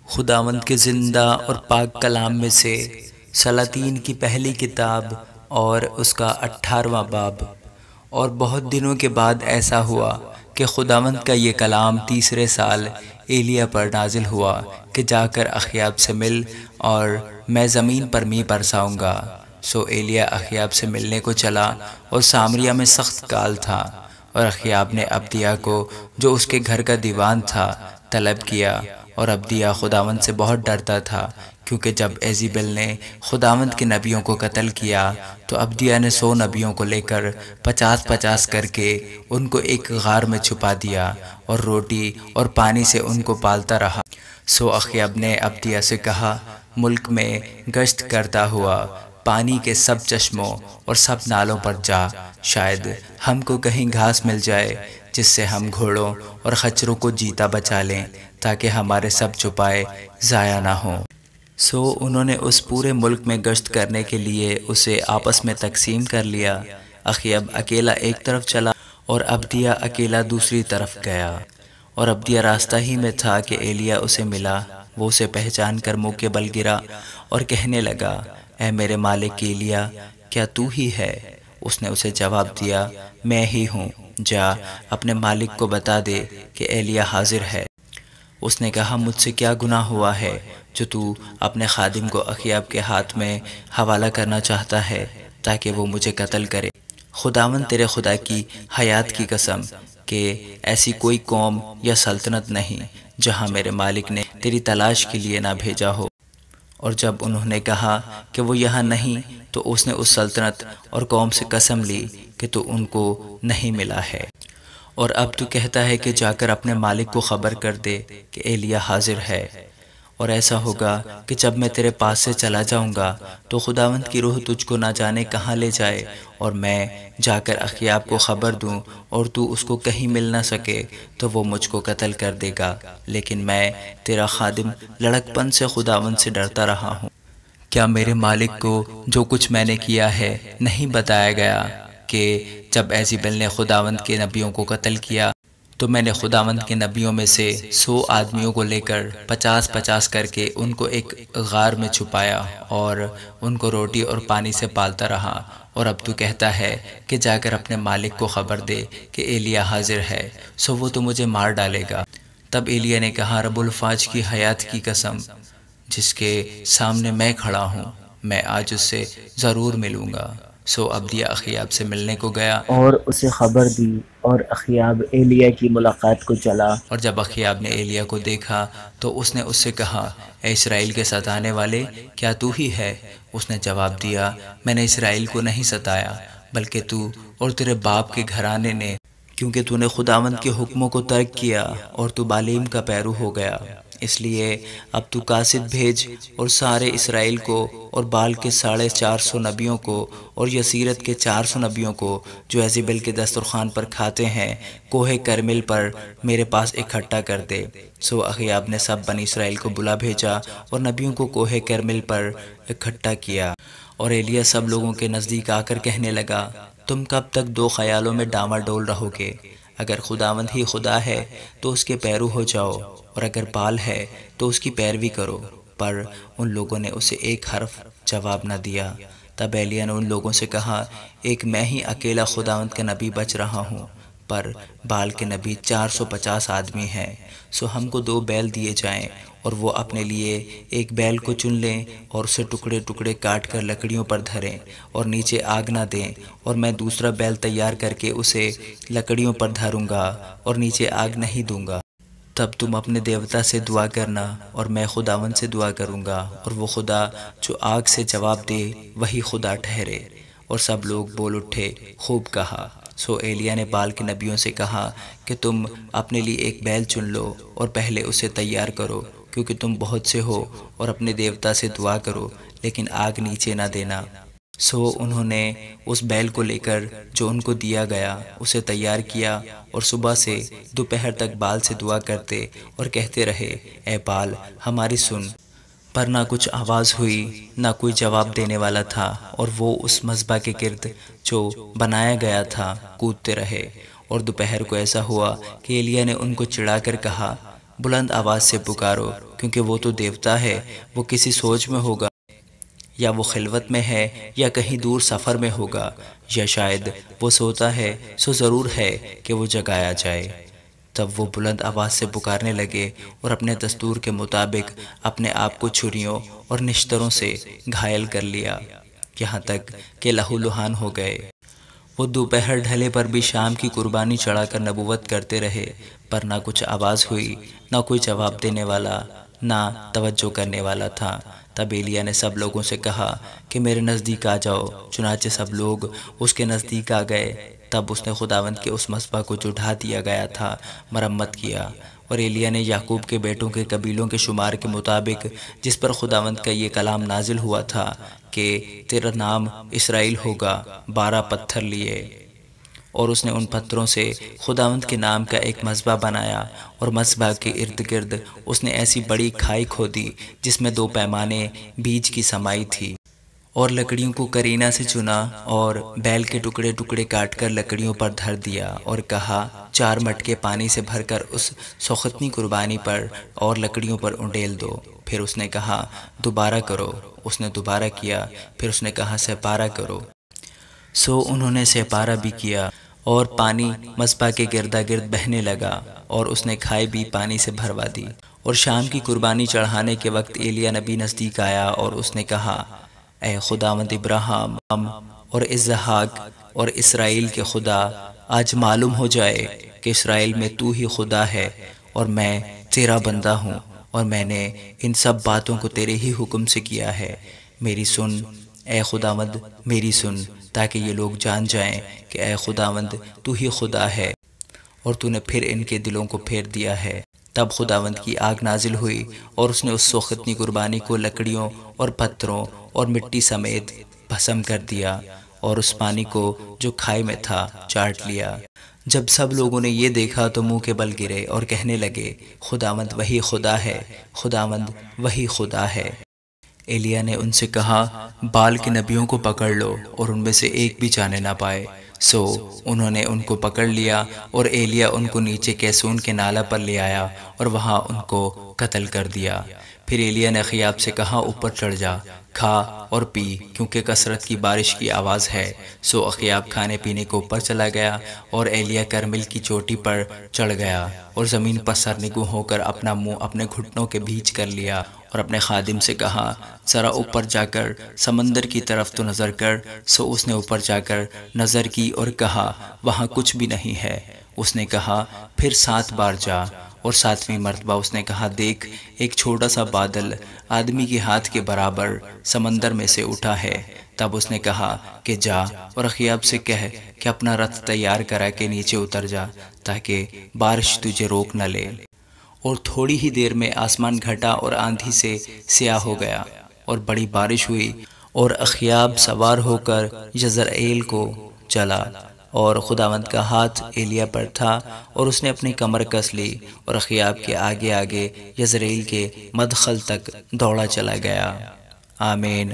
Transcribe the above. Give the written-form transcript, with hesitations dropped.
خداوند کے زندہ اور پاک کلام میں سے سلاطین کی پہلی کتاب اور اس کا 18واں باب۔ اور بہت دنوں کے بعد ایسا ہوا کہ خداوند کا یہ کلام تیسرے سال ایلیا پر نازل ہوا کہ جا کر اخیاب سے مل اور میں زمین پر می برساؤں گا۔ سو ایلیا اخیاب سے ملنے کو چلا اور سامریہ میں سخت کال تھا، اور اخیاب نے عبدیہ کو جو اس کے گھر کا دیوان تھا طلب کیا، اور عبدیہ خداوند سے بہت ڈرتا تھا، کیونکہ جب ایزیبل نے خداوند کے نبیوں کو قتل کیا تو عبدیہ نے 100 نبیوں کو لے کر 50 کر کے ان کو ایک غار میں چھپا دیا اور روٹی اور پانی سے ان کو پالتا رہا۔ سو اخیاب نے عبدیہ سے کہا، ملک میں گشت کرتا ہوا پانی کے سب چشموں اور سب نالوں پر جا، شاید ہم کو کہیں گھاس مل جائے جس سے ہم گھوڑوں اور خچروں کو جیتا بچا لیں، تاکہ ہمارے سب چھپائے ضائع نہ ہوں۔ سو انہوں نے اس پورے ملک میں گشت کرنے کے لیے اسے آپس میں تقسیم کر لیا۔ اخیاب اکیلا ایک طرف چلا اور عبدیہ اکیلا دوسری طرف گیا، اور عبدیہ راستہ ہی میں تھا کہ ایلیا اسے ملا۔ وہ اسے پہچان کر منہ کے بل گرا اور کہنے لگا، اے میرے مالک ایلیا، کیا تو ہی ہے؟ اس نے اسے جواب دیا، میں ہی ہوں، جا اپنے مالک کو بتا دے کہ ایلیا حاضر ہے۔ اس نے کہا، مجھ سے کیا گناہ ہوا ہے جو تو اپنے خادم کو اخیاب کے ہاتھ میں حوالہ کرنا چاہتا ہے تاکہ وہ مجھے قتل کرے؟ خداوند تیرے خدا کی حیات کی قسم کہ ایسی کوئی قوم یا سلطنت نہیں جہاں میرے مالک نے تیری تلاش کے لیے نہ بھیجا ہو۔ اور جب انہوں نے کہا کہ وہ یہاں نہیں، تو اس نے اس سلطنت اور قوم سے قسم لی کہ تو ان کو نہیں ملا ہے۔ اور اب تو کہتا ہے کہ جا کر اپنے مالک کو خبر کر دے کہ ایلیا حاضر ہے۔ اور ایسا ہوگا کہ جب میں تیرے پاس سے چلا جاؤں گا تو خداوند کی روح تجھ کو نہ جانے کہاں لے جائے، اور میں جا کر اخیاب کو خبر دوں اور تو اس کو کہیں مل نہ سکے تو وہ مجھ کو قتل کر دے گا۔ لیکن میں تیرا خادم لڑکپن سے خداوند سے ڈرتا رہا ہوں۔ کیا میرے مالک کو جو کچھ میں نے کیا ہے نہیں بتایا گیا کہ جب ایزیبل نے خداوند کے نبیوں کو قتل کیا تو میں نے خداوند کے نبیوں میں سے 100 آدمیوں کو لے کر 50 کر کے ان کو ایک غار میں چھپایا اور ان کو روٹی اور پانی سے پالتا رہا۔ اور اب تو کہتا ہے کہ جا کر اپنے مالک کو خبر دے کہ ایلیا حاضر ہے، سو وہ تو مجھے مار ڈالے گا۔ تب ایلیا نے کہا، رب الفاظ کی حیات کی قسم جس کے سامنے میں کھڑا ہوں، میں آج اس سے ضرور ملوں گا۔ سو عبدیہ اخیاب سے ملنے کو گیا اور اسے خبر دی، اور اخیاب ایلیا کی ملاقات کو چلا۔ اور جب اخیاب نے ایلیا کو دیکھا تو اس نے اس سے کہا، اے اسرائیل کے ستانے والے، کیا تو ہی ہے؟ اس نے جواب دیا، میں نے اسرائیل کو نہیں ستایا بلکہ تو اور تیرے باپ کے گھرانے نے، کیونکہ تو نے خداوند کے حکموں کو ترک کیا اور تو بالیم کا پیرو ہو گیا۔ اس لیے اب تو قاصد بھیج اور سارے اسرائیل کو اور بال کے 450 نبیوں کو اور یسیرت کے 400 نبیوں کو جو ایزیبل کے دسترخوان پر کھاتے ہیں کوہ کرمل پر میرے پاس اکٹھا کر دے۔ سو اخیاب نے سب بنی اسرائیل کو بلا بھیجا اور نبیوں کو کوہ کرمل پر اکٹھا کیا۔ اور ایلیا سب لوگوں کے نزدیک آ کر کہنے لگا، تم کب تک دو خیالوں میں ڈاما ڈول رہو گے؟ اگر خداوند ہی خدا ہے تو اس کے پیرو ہو جاؤ، اور اگر بال ہے تو اس کی پیروی کرو۔ پر ان لوگوں نے اسے ایک حرف جواب نہ دیا۔ تب ایلیا نے ان لوگوں سے کہا، ایک میں ہی اکیلا خداوند کا نبی بچ رہا ہوں، پر بال کے نبی 450 آدمی ہیں۔ سو ہم کو 2 بیل دیے جائیں، اور وہ اپنے لیے ایک بیل کو چن لیں اور اسے ٹکڑے ٹکڑے کاٹ کر لکڑیوں پر دھریں اور نیچے آگ نہ دیں، اور میں دوسرا بیل تیار کر کے اسے لکڑیوں پر دھروں گا اور نیچے آگ نہیں دوں گا۔ تب تم اپنے دیوتا سے دعا کرنا اور میں خداوند سے دعا کروں گا، اور وہ خدا جو آگ سے جواب دے وہی خدا ٹھہرے۔ اور سب لوگ بول اٹھے، خوب کہا۔ سو ایلیا نے بال کے نبیوں سے کہا کہ تم اپنے لیے ایک بیل چن لو اور پہلے اسے تیار کرو، کیونکہ تم بہت سے ہو، اور اپنے دیوتا سے دعا کرو لیکن آگ نیچے نہ دینا۔ سو انہوں نے اس بیل کو لے کر جو ان کو دیا گیا اسے تیار کیا، اور صبح سے دوپہر تک بال سے دعا کرتے اور کہتے رہے، اے بال ہماری سن۔ پر نہ کچھ آواز ہوئی، نہ کوئی جواب دینے والا تھا، اور وہ اس مذبح کے گرد جو بنایا گیا تھا کودتے رہے۔ اور دوپہر کو ایسا ہوا کہ ایلیا نے ان کو چڑھا کر کہا، بلند آواز سے پکارو، کیونکہ وہ تو دیوتا ہے، وہ کسی سوچ میں ہوگا، یا وہ خلوت میں ہے، یا کہیں دور سفر میں ہوگا، یا شاید وہ سوتا ہے، سو ضرور ہے کہ وہ جگایا جائے۔ تب وہ بلند آواز سے پکارنے لگے اور اپنے دستور کے مطابق اپنے آپ کو چھریوں اور نشتروں سے گھائل کر لیا، یہاں تک کہ لہو لہان ہو گئے۔ وہ دوپہر ڈھلے پر بھی شام کی قربانی چڑھا کر نبوت کرتے رہے، پر نہ کچھ آواز ہوئی، نہ کوئی جواب دینے والا، نہ توجہ کرنے والا تھا۔ تب ایلیا نے سب لوگوں سے کہا کہ میرے نزدیک آ جاؤ، چنانچہ سب لوگ اس کے نزدیک آ گئے۔ تب اس نے خداوند کے اس مذبح کو جو ڈھا دیا گیا تھا مرمت کیا، اور ایلیا نے یعقوب کے بیٹوں کے قبیلوں کے شمار کے مطابق، جس پر خداوند کا یہ کلام نازل ہوا تھا کہ تیرا نام اسرائیل ہوگا، 12 پتھر لیے، اور اس نے ان پتھروں سے خداوند کے نام کا ایک مذبح بنایا، اور مذبح کے ارد گرد اس نے ایسی بڑی کھائی کھودی جس میں 2 پیمانے بیج کی سمائی تھی، اور لکڑیوں کو کرینہ سے چنا، اور بیل کے ٹکڑے ٹکڑے کاٹ کر لکڑیوں پر دھر دیا، اور کہا 4 مٹکے پانی سے بھر کر اس سوختنی قربانی پر اور لکڑیوں پر انڈیل دو۔ پھر اس نے کہا دوبارہ کرو، اس نے دوبارہ کیا۔ پھر اس نے کہا سہ کرو، سو انہوں نے سہ بھی کیا، اور پانی مذبح کے گردا گرد بہنے لگا، اور اس نے کھائی بھی پانی سے بھروا دی۔ اور شام کی قربانی چڑھانے کے وقت ایلیا نبی نزدیک آیا، اور اس نے کہا اے خداوند ابراہیم اور اسحاق اور اسرائیل کے خدا، آج معلوم ہو جائے کہ اسرائیل میں تو ہی خدا ہے، اور میں تیرا بندہ ہوں، اور میں نے ان سب باتوں کو تیرے ہی حکم سے کیا ہے۔ میری سن اے خداوند، میری سن، تاکہ یہ لوگ جان جائیں کہ اے خداوند تو ہی خدا ہے، اور تو نے پھر ان کے دلوں کو پھیر دیا ہے۔ تب خداوند کی آگ نازل ہوئی، اور اس نے اس سوختنی قربانی کو لکڑیوں اور پتھروں اور مٹی سمیت بھسم کر دیا، اور اس پانی کو جو کھائی میں تھا چاٹ لیا۔ جب سب لوگوں نے یہ دیکھا تو منہ کے بل گرے اور کہنے لگے خداوند وہی خدا ہے، خداوند وہی خدا ہے۔ ایلیا نے ان سے کہا بال کے نبیوں کو پکڑ لو اور ان میں سے ایک بھی جانے نہ پائے۔ سو انہوں نے ان کو پکڑ لیا، اور ایلیا ان کو نیچے کیسون کے نالہ پر لے آیا اور وہاں ان کو قتل کر دیا۔ پھر ایلیا نے اخیاب سے کہا اوپر چڑھ جا، کھا اور پی، کیونکہ کثرت کی بارش کی آواز ہے۔ سو اخیاب کھانے پینے کو اوپر چلا گیا، اور ایلیا کرمل کی چوٹی پر چڑھ گیا، اور زمین پر سرنگوں ہو کر اپنا منہ اپنے گھٹنوں کے بیچ کر لیا، اور اپنے خادم سے کہا ذرا اوپر جا کر سمندر کی طرف تو نظر کر۔ سو اس نے اوپر جا کر نظر کی اور کہا وہاں کچھ بھی نہیں ہے۔ اس نے کہا پھر 7 بار جا، اور 7ویں مرتبہ اس نے کہا دیکھ ایک چھوٹا سا بادل آدمی کے ہاتھ کے برابر سمندر میں سے اٹھا ہے۔ تب اس نے کہا کہ جا اور اخیاب سے کہہ کہ اپنا رتھ تیار کرا کے نیچے اتر جا، تاکہ بارش تجھے روک نہ لے۔ اور تھوڑی ہی دیر میں آسمان گھٹا اور آندھی سے سیاہ ہو گیا، اور بڑی بارش ہوئی، اور اخیاب سوار ہو کر یزرعیل کو چلا، اور خداوند کا ہاتھ ایلیا پر تھا، اور اس نے اپنی کمر کس لی، اور اخیاب کے آگے آگے یزرعیل کے مدخل تک دوڑا چلا گیا۔ آمین۔